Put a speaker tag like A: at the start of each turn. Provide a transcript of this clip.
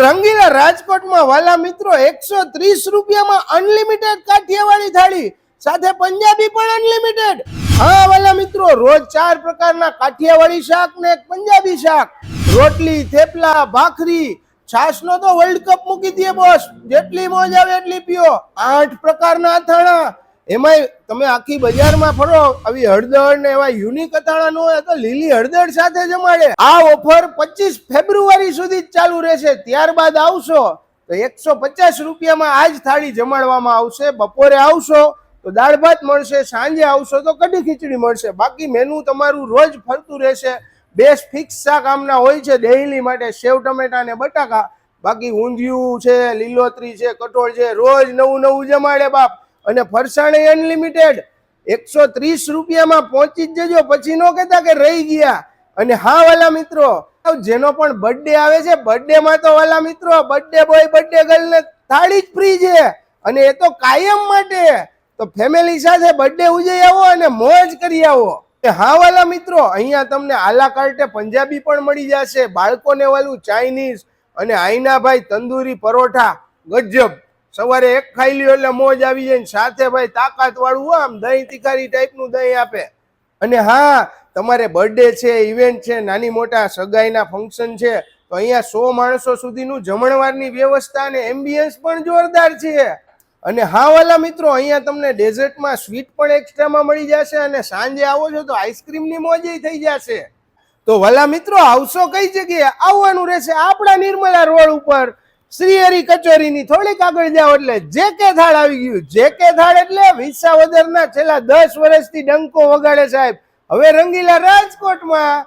A: રંગીલા રાજકોટમાં વાલા મિત્રો 130 રૂપિયામાં અનલિમિટેડ કાઠિયાવાડી થાળી સાથે પંજાબી પણ અનલિમિટેડ। હા વાલા મિત્રો, રોજ 4 પ્રકારના કાઠિયાવાડી શાક ને એક પંજાબી શાક, રોટલી, થેપલા, ભાખરી, છાશનો તો વર્લ્ડ કપ મૂકી દે બોસ, જેટલી મોજ આવે એટલી પીઓ। 8 પ્રકારના અથાણા, એમાંય તમે આખી બજારમાં ફરો આવી હળદર ને એવા યુનિક અથાણા નો હોય તો લીલી હળદર સાથે જમાડે। આ ઓફર 25 ફેબ્રુઆરી સુધી જ ચાલુ રહેશે, ત્યારબાદ આવશો તો 150 રૂપિયામાં આજ થાળી જમાડવામાં આવશે। બપોરે આવશો તો દાળ ભાત મળશે, સાંજે આવશો તો કઢી ખીચડી મળશે, બાકી મેનુ તમારું રોજ ફરતું રહેશે। બેસ્ટ ફિક્સ શાક આમના હોય છે ડેઈલી માટે, સેવ ટમેટા ને બટાકા, બાકી ઊંધિયું છે, લીલોતરી છે, કઠોળ છે, રોજ નવું નવું જમાડે બાપ। અને ફરસાણ અનલિમિટેડ 130 રૂપિયામાં પહોંચી જ જજો, પછી નો કહેતા કે રહી ગયા। અને હા વાલા મિત્રો, જેનો પણ બર્થડે આવે છે, બર્થડે માં તો વાલા મિત્રો બર્થડે બોય બર્થડે ગર્લ ને થાળી જ ફ્રી છે, અને એ તો કાયમ માટે। તો ફેમિલી સાથે બર્થડે ઉજવી આવો અને મોજ કરી આવો। હા વાલા મિત્રો, અહીંયા તમને આલા કાર્ટે પંજાબી પણ મળી જશે, બાળકોને વાલું ચાઇનીઝ, અને આઈના ભાઈ તંદૂરી પરોઠા ગજબ, સવારે એક ખાઈ લ્યો એટલે મોજ આવી જાય, સાથે ભાઈ તાકાત વાળું આમ દહીં તિખારી ટાઈપનું દહીં આપે। અને હા, તમારે બર્થડે છે, ઇવેન્ટ છે, નાની મોટા સગાઈના ફંક્શન છે, તો અહીંયા 100 માણસો સુધીનું જમણવારની વ્યવસ્થા અને એમ્બિયન્સ પણ જોરદાર છે। અને હા વાલા મિત્રો, અહીંયા તમને ડેઝર્ટમાં સ્વીટ પણ એક્સ્ટ્રામાં મળી જશે, અને સાંજે આવો છો તો આઈસ્ક્રીમની મોજ થઈ જશે। તો વાલા મિત્રો, આવશો કઈ જગ્યાએ? આવવાનું રહેશે આપણા નિર્મલા રોડ ઉપર, શ્રીહરિ કચોરીની થોડીક આગળ જાઓ એટલે જેકે થાળ આવી ગયું। જેકે થાળ એટલે વિસાવદરના છેલ્લા 10 વર્ષથી ડંકો વગાડે સાહેબ, હવે રંગીલા રાજકોટમાં।